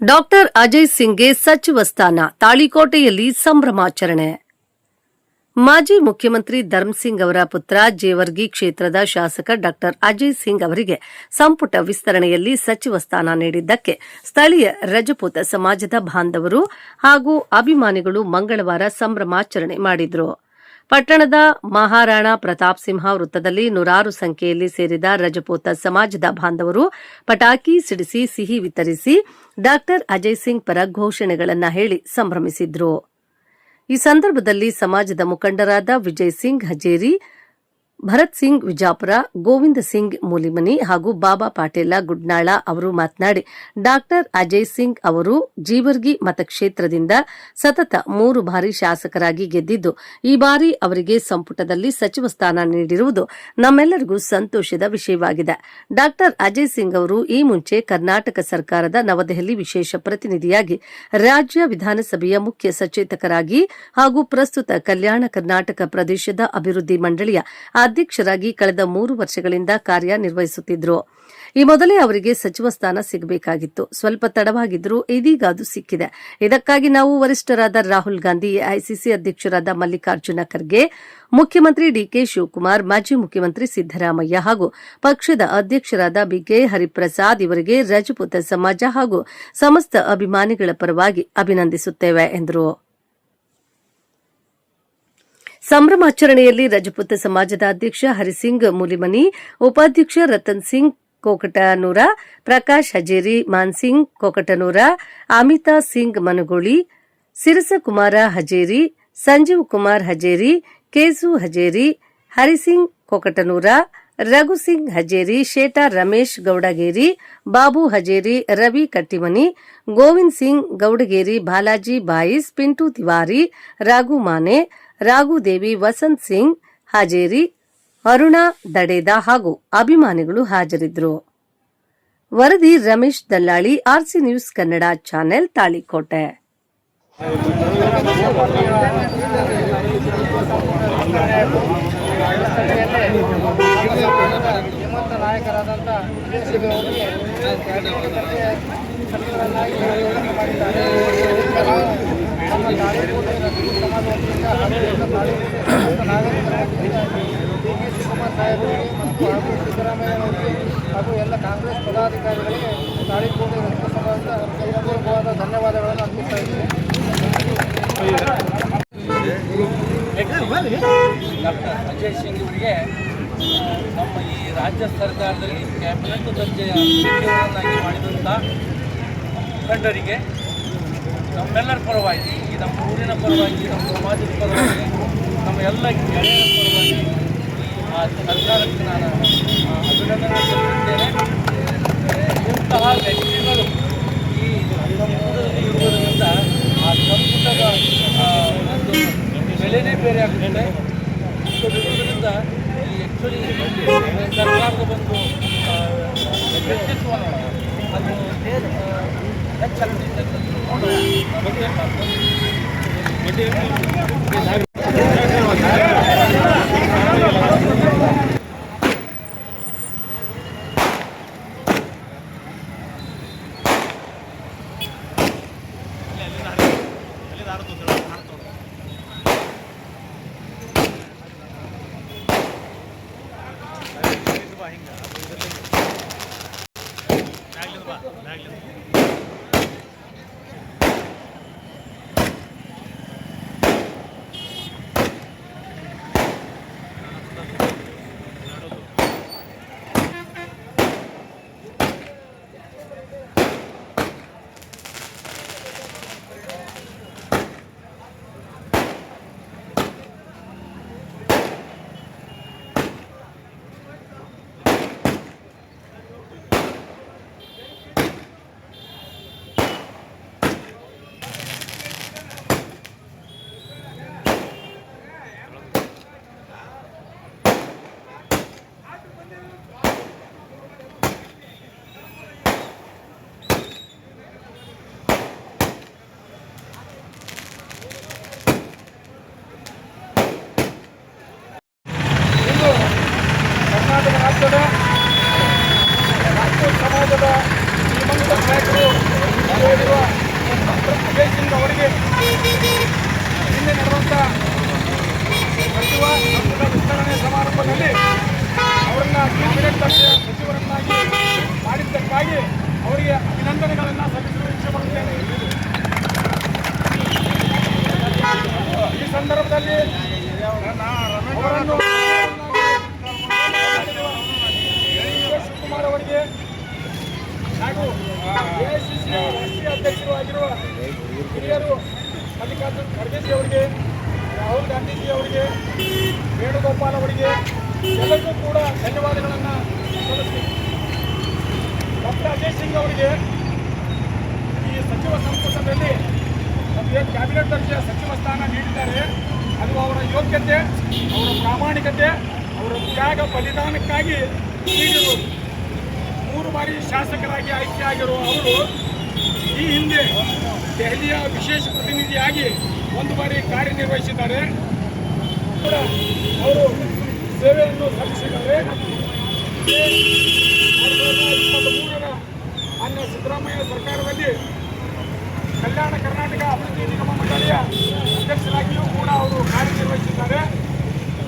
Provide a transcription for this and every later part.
Doctor Ajay ಸಿಂಗ್ಗೆ ಸಚಿವ ಸ್ಥಾನ, ತಾಳಿಕೋಟೆಯಲ್ಲಿ ಸಂಭ್ರಮಾಚರಣೆ. ಮಾಜಿ ಮುಖ್ಯಮಂತ್ರಿ ಧರ್ಮಸಿಂಗ್ ಅವರ ಪುತ್ರ ಜೇವರ್ಗಿ ಕ್ಷೇತ್ರದ ಶಾಸಕ ಡಾಕ್ಟರ್ ಅಜಯ್ ಸಿಂಗ್ ಅವರಿಗೆ ಸಂಪುಟ ವಿಸ್ತರಣೆಯಲ್ಲಿ ಸಚಿವ ಸ್ಥಾನ ನೀಡಿದ್ದಕ್ಕೆ ಸ್ಥಳೀಯ ರಜಪೂತ ಸಮಾಜದ ಬಾಂಧವರು ಹಾಗೂ ಅಭಿಮಾನಿಗಳು ಮಂಗಳವಾರ ಸಂಭ್ರಮಾಚರಣೆ ಮಾಡಿದರು. ಪಟ್ಟಣದ ಮಹಾರಾಣಾ ಪ್ರತಾಪ್ ಸಿಂಹ ವೃತ್ತದಲ್ಲಿ ನೂರಾರು ಸಂಖ್ಯೆಯಲ್ಲಿ ಸೇರಿದ ರಜಪೂತ ಸಮಾಜದ ಬಾಂಧವರು ಪಟಾಕಿ ಸಿಡಿಸಿ ಸಿಹಿ ವಿತರಿಸಿ ಡಾಕ್ಟರ್ ಅಜಯ್ ಸಿಂಗ್ ಪರ ಘೋಷಣೆಗಳನ್ನು ಹೇಳಿ ಸಂಭ್ರಮಿಸಿದ್ರು. ಈ ಸಂದರ್ಭದಲ್ಲಿ ಸಮಾಜದ ಮುಖಂಡರಾದ ವಿಜಯ್ ಸಿಂಗ್ ಹಜೇರಿ, ಭರತ್ ಸಿಂಗ್ ವಿಜಾಪುರ, ಗೋವಿಂದ ಸಿಂಗ್ ಮೂಲಿಮನಿ ಹಾಗೂ ಬಾಬಾ ಪಾಟೀಲ ಗುಡ್ನಾಳ ಅವರು ಮಾತನಾಡಿ, ಡಾಕ್ಟರ್ ಅಜಯ್ ಸಿಂಗ್ ಅವರು ಜೀವರ್ಗಿ ಮತಕ್ಷೇತ್ರದಿಂದ ಸತತ 3 ಬಾರಿ ಶಾಸಕರಾಗಿ ಗೆದ್ದಿದ್ದು, ಈ ಬಾರಿ ಅವರಿಗೆ ಸಂಪುಟದಲ್ಲಿ ಸಚಿವ ಸ್ಥಾನ ನೀಡಿರುವುದು ನಮ್ಮೆಲ್ಲರಿಗೂ ಸಂತೋಷದ ವಿಷಯವಾಗಿದೆ. ಡಾಕ್ಟರ್ ಅಜಯ್ ಸಿಂಗ್ ಅವರು ಈ ಮುಂಚೆ ಕರ್ನಾಟಕ ಸರ್ಕಾರದ ನವದೆಹಲಿ ವಿಶೇಷ ಪ್ರತಿನಿಧಿಯಾಗಿ, ರಾಜ್ಯ ವಿಧಾನಸಭೆಯ ಮುಖ್ಯ ಸಚೇತಕರಾಗಿ ಹಾಗೂ ಪ್ರಸ್ತುತ ಕಲ್ಯಾಣ ಕರ್ನಾಟಕ ಪ್ರದೇಶದ ಅಭಿವೃದ್ಧಿ ಮಂಡಳಿಯ ಅಧ್ಯಕ್ಷರಾಗಿ ಕಳೆದ 3 ವರ್ಷಗಳಿಂದ ಕಾರ್ಯನಿರ್ವಹಿಸುತ್ತಿದ್ದರು. ಈ ಮೊದಲೇ ಅವರಿಗೆ ಸಚಿವ ಸ್ಥಾನ ಸಿಗಬೇಕಾಗಿತ್ತು. ಸ್ವಲ್ಪ ತಡವಾಗಿದ್ದರೂ ಇದೀಗ ಅದು ಸಿಕ್ಕಿದೆ. ಇದಕ್ಕಾಗಿ ನಾವು ವರಿಷ್ಠರಾದ ರಾಹುಲ್ ಗಾಂಧಿ, ಎಐಸಿಸಿ ಅಧ್ಯಕ್ಷರಾದ ಮಲ್ಲಿಕಾರ್ಜುನ ಖರ್ಗೆ, ಮುಖ್ಯಮಂತ್ರಿ ಡಿಕೆ ಶಿವಕುಮಾರ್, ಮಾಜಿ ಮುಖ್ಯಮಂತ್ರಿ ಸಿದ್ದರಾಮಯ್ಯ ಹಾಗೂ ಪಕ್ಷದ ಅಧ್ಯಕ್ಷರಾದ ಬಿಕೆ ಹರಿಪ್ರಸಾದ್ ಇವರಿಗೆ ರಜಪೂತ ಸಮಾಜ ಹಾಗೂ ಸಮಸ್ತ ಅಭಿಮಾನಿಗಳ ಪರವಾಗಿ ಅಭಿನಂದಿಸುತ್ತೇವೆ ಎಂದರು. ಸಂಭ್ರಮಾಚರಣೆಯಲ್ಲಿ ರಜಪೂತ ಸಮಾಜದ ಅಧ್ಯಕ್ಷ ಹರಿಸಿಂಗ್ ಮೂಲಿಮನಿ, ಉಪಾಧ್ಯಕ್ಷ ರತನ್ ಸಿಂಗ್ ಕೋಕಟನೂರ, ಪ್ರಕಾಶ್ ಹಜೇರಿ, ಮಾನ್ಸಿಂಗ್ ಕೋಕಟನೂರ, ಅಮಿತಾ ಸಿಂಗ್ ಮನಗೋಳಿ, ಸಿರಸಕುಮಾರ ಹಜೇರಿ, ಸಂಜೀವ್ ಕುಮಾರ್ ಹಜೇರಿ, ಕೇಸು ಹಜೇರಿ, ಹರಿಸಿಂಗ್ ಕೋಕಟನೂರ, ರಘು ಸಿಂಗ್ ಹಜೇರಿ, ಶೇಟಾ ರಮೇಶ್ ಗೌಡಗೇರಿ, ಬಾಬು ಹಜೇರಿ, ರವಿ ಕಟ್ಟಿಮನಿ, ಗೋವಿಂದ್ ಸಿಂಗ್ ಗೌಡಗೇರಿ, ಬಾಲಾಜಿ ಬಾಯಿಸ್, ಪಿಂಟು ತಿವಾರಿ, ರಾಘು ಮಾನೆ, ರಾಘು ದೇವಿ, ವಸಂತ್ ಸಿಂಗ್ ಹಾಜೇರಿ, ಅರುಣಾ ದಡೇದಾ ಹಾಗೂ ಅಭಿಮಾನಿಗಳು ಹಾಜರಿದ್ದರು. ವರದಿ Ramesh Dallali, RC news Kannada channel, Talikote. ಹಾಗೂ ಎಲ್ಲ ಕಾಂಗ್ರೆಸ್ ಪದಾಧಿಕಾರಿಗಳಿಗೆ ತಾಳಿಕೋಟೆ ರಜಪೂತ ಸಮಾಜದ ಹೃದಯಪೂರ್ವಕವಾದ ಧನ್ಯವಾದಗಳನ್ನು ಅರ್ಪಿಸ್ತಾ ಇದ್ದೀನಿ. ಡಾಕ್ಟರ್ ಅಜಯ್ ಸಿಂಗ್ ಅವರಿಗೆ ನಮ್ಮ ಈ ರಾಜ್ಯ ಸರ್ಕಾರದಲ್ಲಿ ಕ್ಯಾಬಿನೆಟ್ ದರ್ಜೆಯ ಸಚಿವರನ್ನಾಗಿ ಮಾಡಿದಂಥ ಮುಖಂಡರಿಗೆ ನಮ್ಮೆಲ್ಲರ ಪರವಾಗಿ, ನಮ್ಮ ಊರಿನ ಪರವಾಗಿ, ನಮ್ಮ ಸಮಾಜದ ಪರವಾಗಿ, ನಮ್ಮ ಎಲ್ಲ ಗೆಳೆಯರ ಪರವಾಗಿ ಆ ಸರ್ಕಾರಕ್ಕೆ ನಾನು ಅಭಿನಂದನೆ ಸಲ್ಲಿಸುತ್ತೇನೆ. ಇಂತಹ ವ್ಯಕ್ತಿಗಳು ಈ ಸಂಪುಟದಲ್ಲಿ ಇರುವುದರಿಂದ ಆ ಸಂಪುಟದ ಒಂದು ಬೆಲೆನೇ ಬೇರೆ ಆಗುತ್ತದೆ. ಇರುವುದರಿಂದ ಈ ಆ್ಯಕ್ಚುಲಿ ಸರ್ಕಾರದ ಒಂದು ವ್ಯಕ್ತಿತ್ವವನ್ನು ಅದು ಹೆಚ್ಚಾಗ್ತದೆ. ಅಜಯ್ ಸಿಂಗ್ ಅವರಿಗೆ ನಿನ್ನೆ ನಡೆದಂಥ ಸಚಿವ ಸಂಪುಟ ವಿಸ್ತರಣೆ ಸಮಾರಂಭದಲ್ಲಿ ಅವರನ್ನ ಕ್ಯಾಬಿನೆಟ್ ದರ್ಜೆಯ ಸಚಿವರನ್ನಾಗಿ ಮಾಡಿದ್ದಕ್ಕಾಗಿ ಅವರಿಗೆ ಅಭಿನಂದನೆಗಳನ್ನು ಸಲ್ಲಿಸಲು ಇಚ್ಛೆಪಡುತ್ತೇನೆ. ಈ ಸಂದರ್ಭದಲ್ಲಿ ಅವರನ್ನು ಶಿವಕುಮಾರ್ ಅವರಿಗೆ ಹಾಗೂ ಎಐಸಿಸಿ ರಾಷ್ಟ್ರೀಯ ಅಧ್ಯಕ್ಷರು ಆಗಿರುವ ಹಿರಿಯರು ಮಲ್ಲಿಕಾರ್ಜುನ್ ಖರ್ಗೆಜಿ ಅವರಿಗೆ, ರಾಹುಲ್ ಗಾಂಧೀಜಿ ಅವರಿಗೆ, ವೇಣುಗೋಪಾಲ್ ಅವರಿಗೆ ಎಲ್ಲರಿಗೂ ಕೂಡ ಧನ್ಯವಾದಗಳನ್ನು ಸಲ್ಲಿಸ್ತೀನಿ. ಡಾಕ್ಟರ್ ಅಜಯ್ ಸಿಂಗ್ ಅವರಿಗೆ ಈ ಸಚಿವ ಸಂಪುಟದಲ್ಲಿ ನಮಗೆ ಕ್ಯಾಬಿನೆಟ್ ದರ್ಜೆಯ ಸಚಿವ ಸ್ಥಾನ ನೀಡಿದ್ದಾರೆ. ಅದು ಅವರ ಯೋಗ್ಯತೆ, ಅವರ ಪ್ರಾಮಾಣಿಕತೆ, ಅವರ ತ್ಯಾಗ ಬಲಿದಾನಕ್ಕಾಗಿ ನೀಡಿರುವುದು. 3 ಬಾರಿ ಶಾಸಕರಾಗಿ ಆಯ್ಕೆಯಾಗಿರುವ ಅವರು ಈ ಹಿಂದೆ ದೆಹಲಿಯ ವಿಶೇಷ ಪ್ರತಿನಿಧಿಯಾಗಿ 1 ಬಾರಿ ಕಾರ್ಯನಿರ್ವಹಿಸಿದ್ದಾರೆ. ಕೂಡ ಅವರು ಸೇವೆಯನ್ನು ಸಲ್ಲಿಸಿದ್ದಾರೆ. 2023ರ ಮಾನ್ಯ ಸಿದ್ದರಾಮಯ್ಯ ಸರ್ಕಾರದಲ್ಲಿ ಕಲ್ಯಾಣ ಕರ್ನಾಟಕ ಅಭಿವೃದ್ಧಿ ನಿಗಮ ಮಂಡಳಿಯ ಅಧ್ಯಕ್ಷರಾಗಿಯೂ ಕೂಡ ಅವರು ಕಾರ್ಯನಿರ್ವಹಿಸಿದ್ದಾರೆ.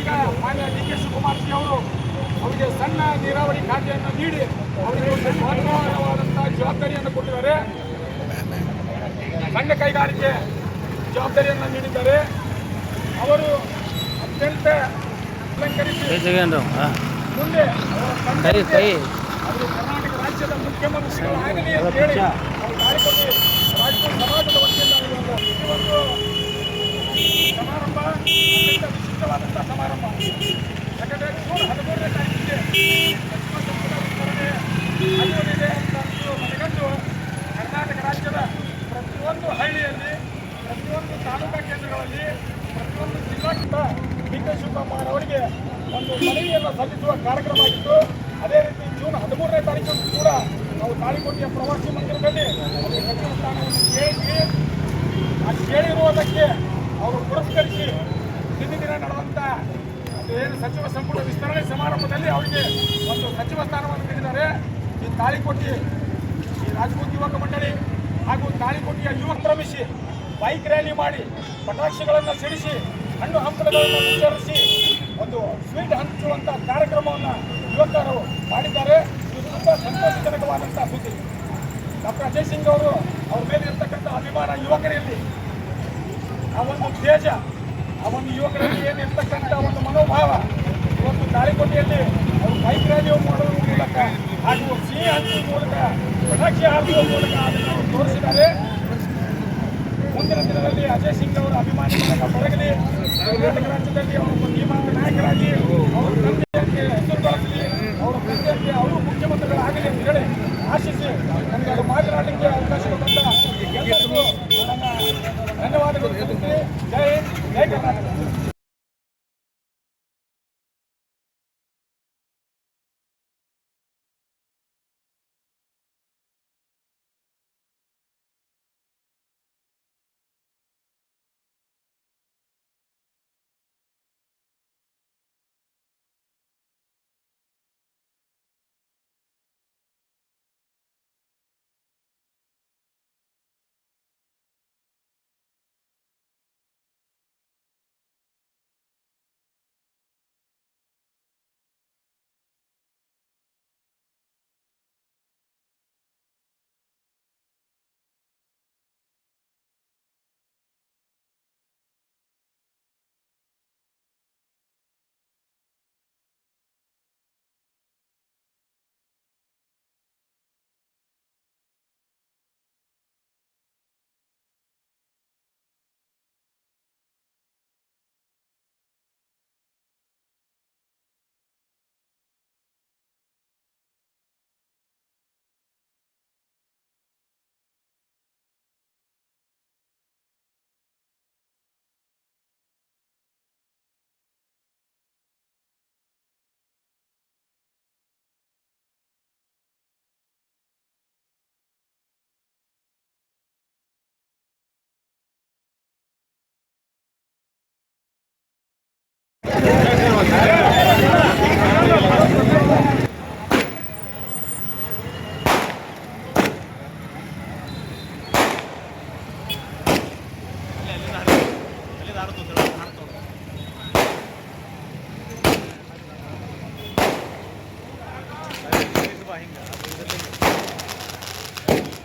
ಈಗ ಮಾನ್ಯ ಡಿ.ಕೆ. ಶಿವಕುಮಾರ್ ಅವರು ಅವರಿಗೆ ಸಣ್ಣ ನೀರಾವರಿ ಖಾತೆಯನ್ನು ನೀಡಿ ಅವರಿಗೆ ಒಂದು ಮಹತ್ವವಾದಂತಹ ಜವಾಬ್ದಾರಿಯನ್ನು ಕೊಟ್ಟಿದ್ದಾರೆ. ಸಣ್ಣ ಕೈಗಾರಿಕೆ ಜವಾಬ್ದಾರಿಯನ್ನು ನೀಡಿದ್ದಾರೆ. ಅವರು ಅತ್ಯಂತ ಅಲಂಕರಿಸಿ ಮುಂದೆ ಅವರು ಕರ್ನಾಟಕ ರಾಜ್ಯದ ಮುಖ್ಯಮಂತ್ರಿಗಳಾಗಲಿ ಅಂತ ಹೇಳಿ ಅವರು ತಾಳಿಕೊಟ್ಟು ರಾಜಕೀಯ ಸಮಾಜದ ವತಿಯಿಂದ ಈ ಒಂದು ಸಮಾರಂಭ ಅತ್ಯಂತ ವಿಶಿಷ್ಟವಾದಂಥ ಸಮಾರಂಭ. ಯಾಕಂದರೆ ಜೂನ್ 13ನೇ ತಾರೀಕಿಗೆ ಸಚಿವ ಸಂಪುಟ ವಿಸ್ತರಣೆ ಆಗುವುದಿದೆ ಅಂತ ಮನಗಂಡು ಕರ್ನಾಟಕ ರಾಜ್ಯದ ಪ್ರತಿಯೊಂದು ಹಳ್ಳಿಯಲ್ಲಿ, ಪ್ರತಿಯೊಂದು ತಾಲೂಕಾ ಕೇಂದ್ರಗಳಲ್ಲಿ, ಪ್ರತಿಯೊಂದು ಜಿಲ್ಲಾಡಳಿತ ಡಿ.ಕೆ. ಶಿವಕುಮಾರ್ ಅವರಿಗೆ ಒಂದು ಮನವಿಯನ್ನು ಸಲ್ಲಿಸುವ ಕಾರ್ಯಕ್ರಮ ಆಗಿತ್ತು. ಅದೇ ರೀತಿ ಜೂನ್ 13ನೇ ತಾರೀಕು ಕೂಡ ನಾವು ತಾಳಿಕೋಟೆಯ ಪ್ರವಾಸಿ ಮಂದಿರದಲ್ಲಿ ಅವರಿಗೆ ಸಚಿವ ಸ್ಥಾನವನ್ನು ಕೇಳಿರುವುದಕ್ಕೆ ಅವರು ಪುರಸ್ಕರಿಸಿ ದಿನ ನಡೆದಂಥ ಏನು ಸಚಿವ ಸಂಪುಟ ವಿಸ್ತರಣೆ ಸಮಾರಂಭದಲ್ಲಿ ಅವರಿಗೆ ಒಂದು ಸಚಿವ ಸ್ಥಾನವನ್ನು ನೀಡಿದ್ದಾರೆ. ಈ ತಾಳಿಕೋಟೆ ಈ ರಾಜಪೂತ್ ಯುವಕ ಮಂಡಳಿ ಹಾಗೂ ತಾಳಿಕೋಟೆಯ ಯುವಕ ಕ್ರಮಿಸಿ ಬೈಕ್ ರ್ಯಾಲಿ ಮಾಡಿ ಪಟಾಕ್ಷಿಗಳನ್ನು ಸಿಡಿಸಿ ಹಣ್ಣು ಹಂಪಲುಗಳನ್ನು ವಿಚಾರಿಸಿ ಒಂದು ಸ್ವೀಟ್ ಹಂಚುವಂಥ ಕಾರ್ಯಕ್ರಮವನ್ನು ಯುವಕರು ಮಾಡಿದ್ದಾರೆ. ಇದು ತುಂಬ ಸಂತೋಷಜನಕವಾದಂಥ ಸುದ್ದಿ. ಡಾಕ್ಟರ್ ಅಜಯ್ ಸಿಂಗ್ ಅವರು ಅವ್ರ ಮೇಲೆ ಇರ್ತಕ್ಕಂಥ ಅಭಿಮಾನ ಯುವಕರಲ್ಲಿ, ಆ ಒಂದು ತೇಜ, ಆ ಒಂದು ಯುವಕರಲ್ಲಿ ಏನಿರ್ತಕ್ಕಂಥ ಒಂದು ಮನೋಭಾವ ಇವತ್ತು ತಾಳಿಕೋಟೆಯಲ್ಲಿ ಅವರು ಬೈಕ್ ರ್ಯಾಲಿ ಮಾಡುವ ಮೂಲಕ ಹಾಗೂ ಸಿಹಿ ಹಂಚುವ ಮೂಲಕ, ಪಟಾಕ್ಷಿ ಹಾಕುವ ಮೂಲಕ ಅದನ್ನು ತೋರಿಸಿದ್ದಾರೆ. ಮುಂದಿನ ದಿನದಲ್ಲಿ ಅಜಯ್ ಸಿಂಗ್ ಅವರ ಅಭಿಮಾನಿಗಳನ್ನ ಬೆಳಗಲಿ, ಕರ್ನಾಟಕ ರಾಜ್ಯದಲ್ಲಿ ಅವರು ಧೀಮಂತ ನಾಯಕರಾಗಿ ಅವರ ತಂದೆಯರಿಗೆ ಹೆಸರು ಬಳಸಲಿ, ಅವರ ತಂದೆಯರಿಗೆ ಅವರು ಮುಖ್ಯಮಂತ್ರಿಗಳಾಗಲಿ ಅಂತ ಹೇಳಿ ಆಶಿಸಿ ನನಗೆ ಅದು ಮಾತನಾಡಲಿಕ್ಕೆ ಅವಕಾಶ ಕೊಟ್ಟಂತ ಎಲ್ಲರಿಗೂ ನನ್ನ ಧನ್ಯವಾದಗಳು ತಿಳಿಸಿ. ಜೈ ಹಿಂದ್, ಜೈ ಕರ್ನಾಟಕ.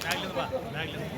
ಬ್ಯಾಗ್ಲಿಂದ ಬಾ